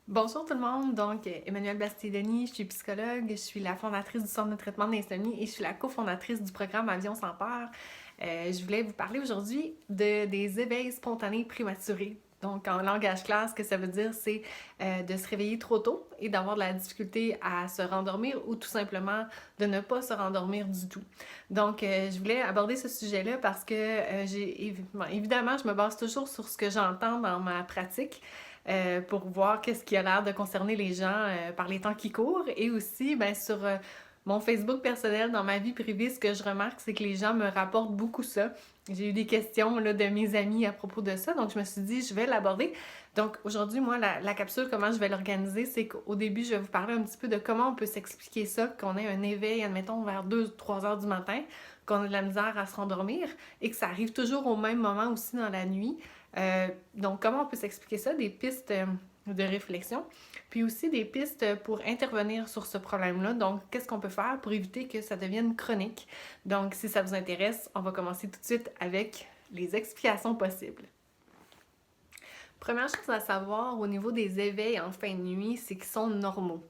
Bonjour tout le monde, donc Emmanuelle Bastier-Denis, je suis psychologue, je suis la fondatrice du Centre de traitement d'insomnie et je suis la cofondatrice du programme Avion sans peur. Je voulais vous parler aujourd'hui des éveils spontanés prématurés. Donc en langage classe, ce que ça veut dire, c'est de se réveiller trop tôt et d'avoir de la difficulté à se rendormir ou tout simplement de ne pas se rendormir du tout. Donc je voulais aborder ce sujet-là parce que évidemment, je me base toujours sur ce que j'entends dans ma pratique pour voir qu'est-ce qui a l'air de concerner les gens par les temps qui courent. Et aussi, ben, sur mon Facebook personnel, dans ma vie privée, ce que je remarque, c'est que les gens me rapportent beaucoup ça. J'ai eu des questions là, de mes amis à propos de ça, donc je me suis dit, je vais l'aborder. Donc aujourd'hui, moi, la capsule, comment je vais l'organiser, c'est qu'au début, je vais vous parler un petit peu de comment on peut s'expliquer ça, qu'on ait un éveil, admettons, vers 2-3 heures du matin, qu'on a de la misère à se rendormir et que ça arrive toujours au même moment aussi dans la nuit. Donc, comment on peut s'expliquer ça? Des pistes de réflexion, puis aussi des pistes pour intervenir sur ce problème-là. Donc, qu'est-ce qu'on peut faire pour éviter que ça devienne chronique? Donc, si ça vous intéresse, on va commencer tout de suite avec les explications possibles. Première chose à savoir au niveau des éveils en fin de nuit, c'est qu'ils sont normaux.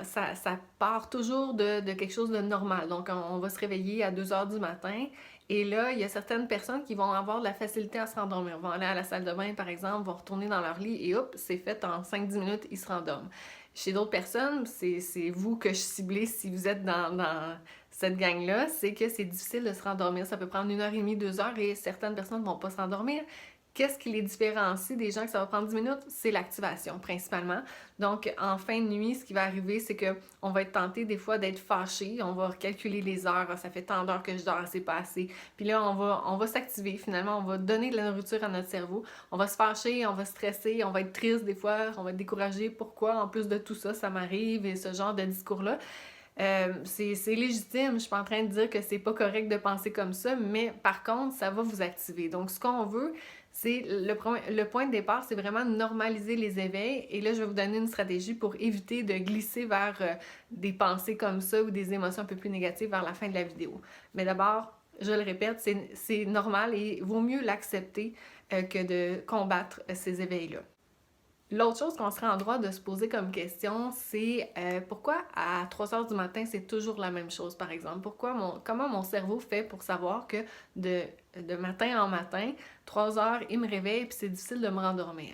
Ça part toujours de quelque chose de normal. Donc, on va se réveiller à 2 heures du matin. Et là, il y a certaines personnes qui vont avoir de la facilité à se rendormir. Ils vont aller à la salle de bain, par exemple, vont retourner dans leur lit et hop, c'est fait en 5-10 minutes, ils se rendorment. Chez d'autres personnes, c'est vous que je ciblais si vous êtes dans cette gang-là, c'est que c'est difficile de se rendormir. Ça peut prendre 1 heure et demie, 2 heures et certaines personnes ne vont pas se rendormir. Qu'est-ce qui les différencie des gens que ça va prendre 10 minutes? C'est l'activation, principalement. Donc, en fin de nuit, ce qui va arriver, c'est qu'on va être tenté des fois d'être fâché. On va recalculer les heures. Ah, ça fait tant d'heures que je dors, c'est pas assez. Puis là, on va s'activer, finalement. On va donner de la nourriture à notre cerveau. On va se fâcher, on va stresser, on va être triste des fois, on va être découragé. Pourquoi, en plus de tout ça, ça m'arrive et ce genre de discours-là? C'est légitime, je suis pas en train de dire que c'est pas correct de penser comme ça, mais par contre, ça va vous activer. Donc, ce qu'on veut, c'est le point de départ, c'est vraiment normaliser les éveils. Et là, je vais vous donner une stratégie pour éviter de glisser vers des pensées comme ça ou des émotions un peu plus négatives vers la fin de la vidéo. Mais d'abord, je le répète, c'est normal et vaut mieux l'accepter que de combattre ces éveils-là. L'autre chose qu'on serait en droit de se poser comme question, c'est pourquoi à 3 heures du matin, c'est toujours la même chose, par exemple? Comment mon cerveau fait pour savoir que de matin en matin, 3 heures, il me réveille puis c'est difficile de me rendormir?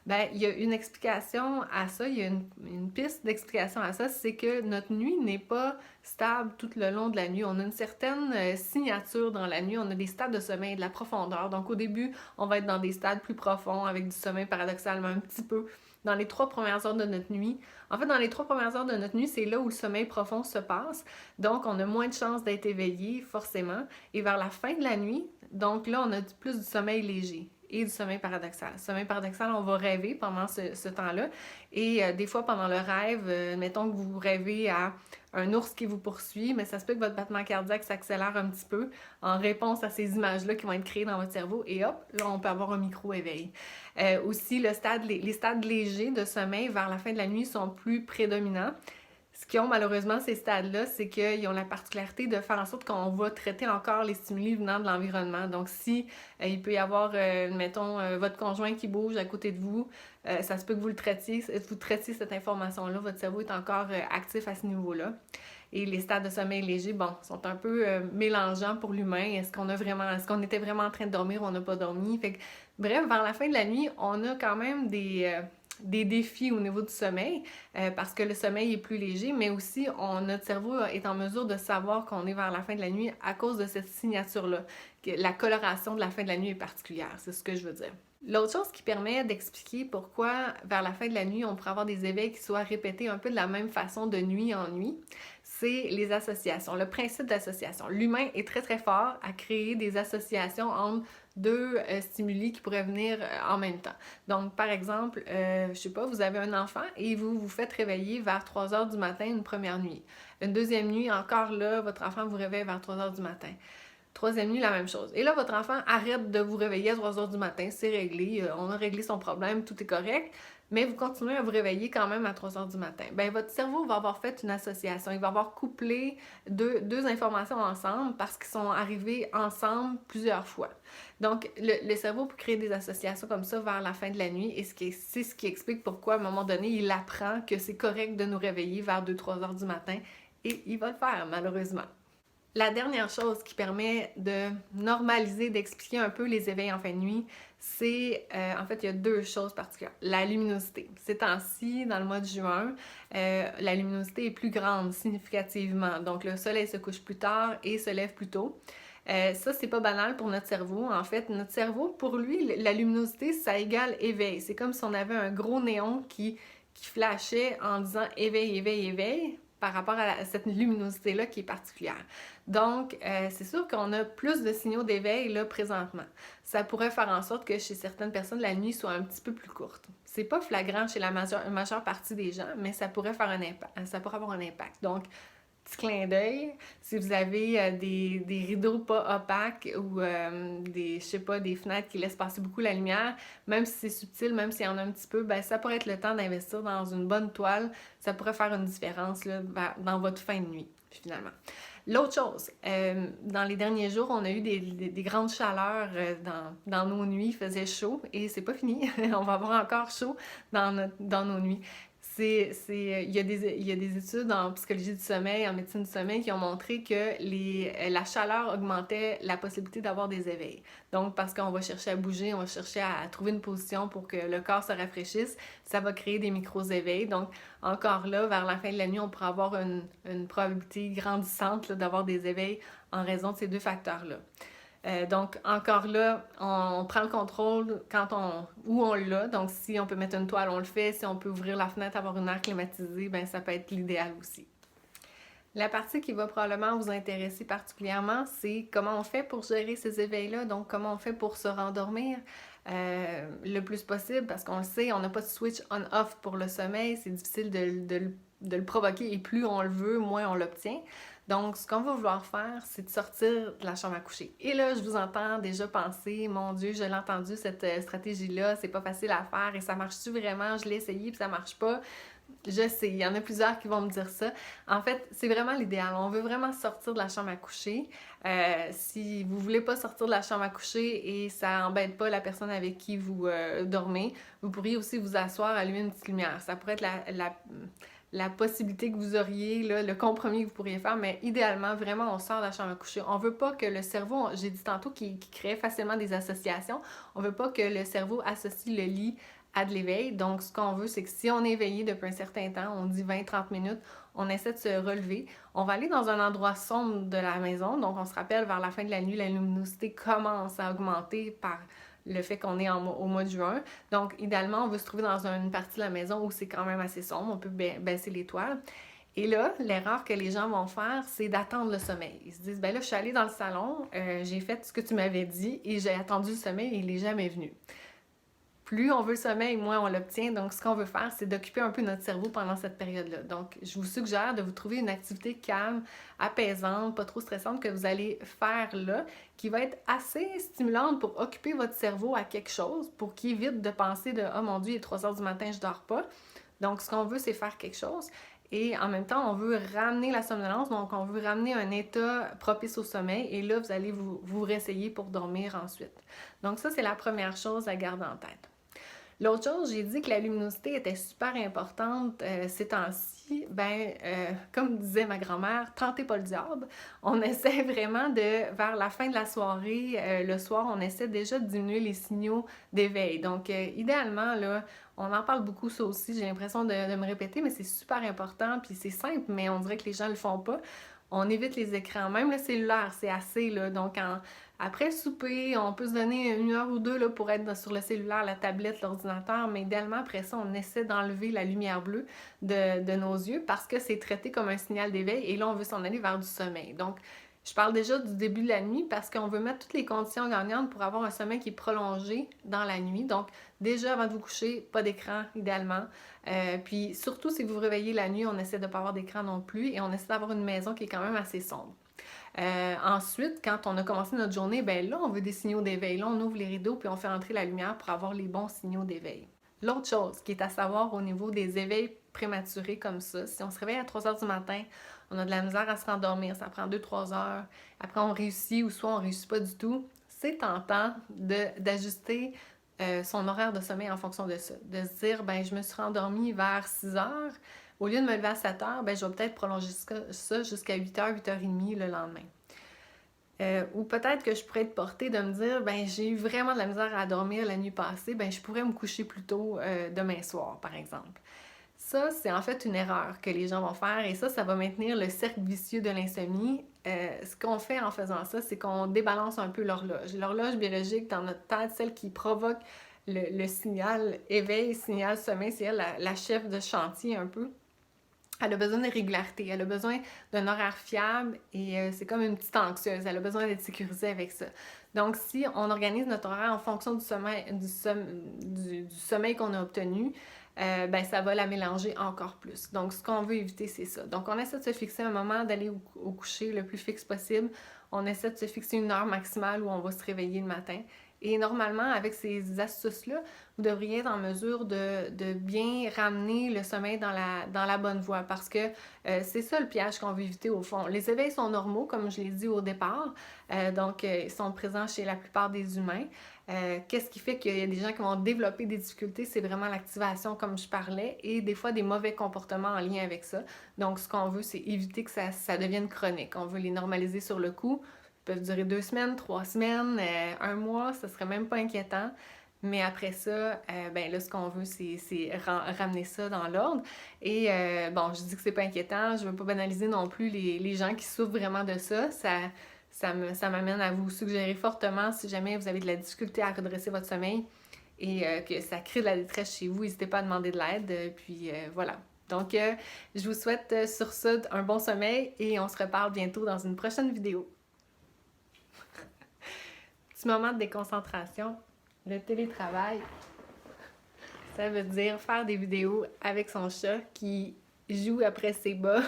Ben, il y a une explication à ça, il y a une piste d'explication à ça, c'est que notre nuit n'est pas stable tout le long de la nuit. On a une certaine signature dans la nuit, on a des stades de sommeil, de la profondeur. Donc au début, on va être dans des stades plus profonds avec du sommeil paradoxalement un petit peu dans les 3 premières heures de notre nuit. En fait, dans les 3 premières heures de notre nuit, c'est là où le sommeil profond se passe. Donc, on a moins de chances d'être éveillé, forcément. Et vers la fin de la nuit, donc là, on a plus du sommeil léger et du sommeil paradoxal. Le sommeil paradoxal, on va rêver pendant ce temps-là. Et des fois, pendant le rêve, mettons que vous rêvez à un ours qui vous poursuit, mais ça se peut que votre battement cardiaque s'accélère un petit peu en réponse à ces images-là qui vont être créées dans votre cerveau. Et hop, là, on peut avoir un micro-éveil. Aussi, les stades légers de sommeil vers la fin de la nuit sont plus prédominants. Ce qu'ils ont malheureusement, ces stades-là, c'est qu'ils ont la particularité de faire en sorte qu'on va traiter encore les stimuli venant de l'environnement. Donc, si il peut y avoir, mettons, votre conjoint qui bouge à côté de vous, ça se peut que vous traitiez cette information-là. Votre cerveau est encore actif à ce niveau-là. Et les stades de sommeil léger, bon, sont un peu mélangeants pour l'humain. Est-ce qu'on était vraiment en train de dormir ou on n'a pas dormi? Fait que, bref, vers la fin de la nuit, on a quand même des défis au niveau du sommeil parce que le sommeil est plus léger, mais aussi notre cerveau est en mesure de savoir qu'on est vers la fin de la nuit à cause de cette signature-là. Que la coloration de la fin de la nuit est particulière, c'est ce que je veux dire. L'autre chose qui permet d'expliquer pourquoi vers la fin de la nuit, on pourrait avoir des éveils qui soient répétés un peu de la même façon de nuit en nuit, c'est les associations, le principe d'association. L'humain est très très fort à créer des associations entre deux stimuli qui pourraient venir en même temps. Donc, par exemple, je sais pas, vous avez un enfant et vous vous faites réveiller vers 3 heures du matin une première nuit. Une deuxième nuit, encore là, votre enfant vous réveille vers 3 heures du matin. Troisième nuit, la même chose. Et là, votre enfant arrête de vous réveiller à 3 heures du matin, c'est réglé, on a réglé son problème, tout est correct. mais vous continuez à vous réveiller quand même à 3 heures du matin. Bien, votre cerveau va avoir fait une association, il va avoir couplé deux informations ensemble parce qu'ils sont arrivés ensemble plusieurs fois. Donc, le cerveau peut créer des associations comme ça vers la fin de la nuit et c'est ce qui explique pourquoi, à un moment donné, il apprend que c'est correct de nous réveiller vers 2-3 heures du matin et il va le faire, malheureusement. La dernière chose qui permet de normaliser, d'expliquer un peu les éveils en fin de nuit, c'est, en fait, il y a deux choses particulières. La luminosité. Ces temps-ci, dans le mois de juin, la luminosité est plus grande significativement. Donc, le soleil se couche plus tard et se lève plus tôt. Ça, c'est pas banal pour notre cerveau. En fait, notre cerveau, pour lui, la luminosité, ça égale éveil. C'est comme si on avait un gros néon qui flashait en disant éveil, éveil, éveil par rapport à cette luminosité-là qui est particulière. Donc, c'est sûr qu'on a plus de signaux d'éveil là présentement. Ça pourrait faire en sorte que chez certaines personnes, la nuit soit un petit peu plus courte. C'est pas flagrant chez la majeure partie des gens, mais ça pourrait faire un impact. Ça pourrait avoir un impact. Donc, petit clin d'œil, si vous avez des rideaux pas opaques ou je sais pas, des fenêtres qui laissent passer beaucoup la lumière, même si c'est subtil, même s'il y en a un petit peu, ben ça pourrait être le temps d'investir dans une bonne toile. Ça pourrait faire une différence là, dans votre fin de nuit, finalement. L'autre chose, dans les derniers jours, on a eu des grandes chaleurs dans nos nuits, il faisait chaud et c'est pas fini, on va avoir encore chaud dans nos nuits. Il y a des études en psychologie du sommeil, en médecine du sommeil qui ont montré que la chaleur augmentait la possibilité d'avoir des éveils. Donc, parce qu'on va chercher à bouger, on va chercher à trouver une position pour que le corps se rafraîchisse, ça va créer des micro-éveils. Donc, encore là, vers la fin de la nuit, on pourra avoir une probabilité grandissante là, d'avoir des éveils en raison de ces deux facteurs-là. Donc, encore là, on prend le contrôle où on l'a. Donc, si on peut mettre une toile, on le fait. Si on peut ouvrir la fenêtre, avoir une air climatisée, ben ça peut être l'idéal aussi. La partie qui va probablement vous intéresser particulièrement, c'est comment on fait pour gérer ces éveils-là. Donc, comment on fait pour se rendormir le plus possible, parce qu'on le sait, on n'a pas de switch on-off pour le sommeil. C'est difficile de le provoquer et plus on le veut, moins on l'obtient. Donc, ce qu'on va vouloir faire, c'est de sortir de la chambre à coucher. Et là, je vous entends déjà penser, mon Dieu, je l'ai entendu, cette stratégie-là, c'est pas facile à faire et ça marche-tu vraiment? Je l'ai essayé puis ça marche pas. Je sais, il y en a plusieurs qui vont me dire ça. En fait, c'est vraiment l'idéal. On veut vraiment sortir de la chambre à coucher. Si vous voulez pas sortir de la chambre à coucher et ça embête pas la personne avec qui vous dormez, vous pourriez aussi vous asseoir, allumer une petite lumière. Ça pourrait être la possibilité que vous auriez, là, le compromis que vous pourriez faire, mais idéalement, vraiment, on sort de la chambre à coucher. On veut pas que le cerveau, j'ai dit tantôt qu'il crée facilement des associations, on veut pas que le cerveau associe le lit à de l'éveil. Donc, ce qu'on veut, c'est que si on est éveillé depuis un certain temps, on dit 20-30 minutes, on essaie de se relever. On va aller dans un endroit sombre de la maison. Donc, on se rappelle, vers la fin de la nuit, la luminosité commence à augmenter par le fait qu'on est au mois de juin. Donc, idéalement, on veut se trouver dans une partie de la maison où c'est quand même assez sombre. On peut baisser les toiles. Et là, l'erreur que les gens vont faire, c'est d'attendre le sommeil. Ils se disent, ben là, je suis allée dans le salon, j'ai fait ce que tu m'avais dit et j'ai attendu le sommeil et il n'est jamais venu. Plus on veut le sommeil, moins on l'obtient. Donc, ce qu'on veut faire, c'est d'occuper un peu notre cerveau pendant cette période-là. Donc, je vous suggère de vous trouver une activité calme, apaisante, pas trop stressante que vous allez faire là, qui va être assez stimulante pour occuper votre cerveau à quelque chose, pour qu'il évite de penser de « Oh mon Dieu, il est 3 heures du matin, je dors pas ». Donc, ce qu'on veut, c'est faire quelque chose. Et en même temps, on veut ramener la somnolence, donc on veut ramener un état propice au sommeil. Et là, vous allez vous réessayer pour dormir ensuite. Donc, ça, c'est la première chose à garder en tête. L'autre chose, j'ai dit que la luminosité était super importante ces temps-ci. Comme disait ma grand-mère, tentez pas le diable. On essaie vraiment vers la fin de la soirée, le soir, on essaie déjà de diminuer les signaux d'éveil. Donc, idéalement, là, on en parle beaucoup ça aussi, j'ai l'impression de me répéter, mais c'est super important, puis c'est simple, mais on dirait que les gens le font pas. On évite les écrans, même le cellulaire, c'est assez, là. Donc, après le souper, on peut se donner 1 heure ou 2 là, pour être sur le cellulaire, la tablette, l'ordinateur, mais idéalement, après ça, on essaie d'enlever la lumière bleue de nos yeux parce que c'est traité comme un signal d'éveil et là, on veut s'en aller vers du sommeil. Donc, je parle déjà du début de la nuit parce qu'on veut mettre toutes les conditions gagnantes pour avoir un sommeil qui est prolongé dans la nuit. Donc, déjà, avant de vous coucher, pas d'écran, idéalement. Puis, surtout, si vous vous réveillez la nuit, on essaie de ne pas avoir d'écran non plus et on essaie d'avoir une maison qui est quand même assez sombre. Ensuite, quand on a commencé notre journée, ben là, on veut des signaux d'éveil. Là, on ouvre les rideaux puis on fait entrer la lumière pour avoir les bons signaux d'éveil. L'autre chose qui est à savoir au niveau des éveils prématurés comme ça, si on se réveille à 3 heures du matin, on a de la misère à se rendormir, ça prend 2-3 heures, après on réussit ou soit on réussit pas du tout, c'est tentant d'ajuster son horaire de sommeil en fonction de ça. De se dire, ben je me suis rendormie vers 6 heures, au lieu de me lever à 7 heures, ben je vais peut-être prolonger ça jusqu'à 8 heures, 8h30 le lendemain. Ou peut-être que je pourrais être portée de me dire, ben j'ai eu vraiment de la misère à dormir la nuit passée, ben je pourrais me coucher plus tôt demain soir, par exemple. Ça, c'est en fait une erreur que les gens vont faire et ça va maintenir le cercle vicieux de l'insomnie. Ce qu'on fait en faisant ça, c'est qu'on débalance un peu l'horloge. L'horloge biologique dans notre tête, celle qui provoque le signal éveil, signal sommeil, c'est elle la chef de chantier un peu. Elle a besoin de régularité, elle a besoin d'un horaire fiable et c'est comme une petite anxieuse, elle a besoin d'être sécurisée avec ça. Donc, si on organise notre horaire en fonction du sommeil, du sommeil qu'on a obtenu, ben ça va la mélanger encore plus. Donc, ce qu'on veut éviter, c'est ça. Donc, on essaie de se fixer un moment d'aller au coucher le plus fixe possible. On essaie de se fixer une heure maximale où on va se réveiller le matin. Et normalement, avec ces astuces-là, vous devriez être en mesure de bien ramener le sommeil dans la bonne voie parce que c'est ça le piège qu'on veut éviter au fond. Les éveils sont normaux, comme je l'ai dit au départ, donc ils sont présents chez la plupart des humains. Qu'est-ce qui fait qu'il y a des gens qui vont développer des difficultés? C'est vraiment l'activation, comme je parlais, et des fois des mauvais comportements en lien avec ça. Donc, ce qu'on veut, c'est éviter que ça devienne chronique. On veut les normaliser sur le coup. Ils peuvent durer 2 semaines, 3 semaines, 1 mois, ça serait même pas inquiétant. Mais après ça, ben là, ce qu'on veut, c'est ramener ça dans l'ordre. Et bon, je dis que c'est pas inquiétant, je veux pas banaliser non plus les gens qui souffrent vraiment de ça. Ça m'amène à vous suggérer fortement, si jamais vous avez de la difficulté à redresser votre sommeil et que ça crée de la détresse chez vous, n'hésitez pas à demander de l'aide. Puis voilà. Donc, je vous souhaite sur ça un bon sommeil et on se reparle bientôt dans une prochaine vidéo. Petit moment de déconcentration. Le télétravail, ça veut dire faire des vidéos avec son chat qui joue après ses bas.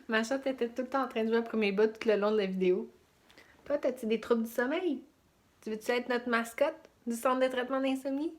Ma chatte était tout le temps en train de jouer après mes bas tout le long de la vidéo. Toi, as-tu des troubles du sommeil? Tu veux-tu être notre mascotte du centre de traitement d'insomnie?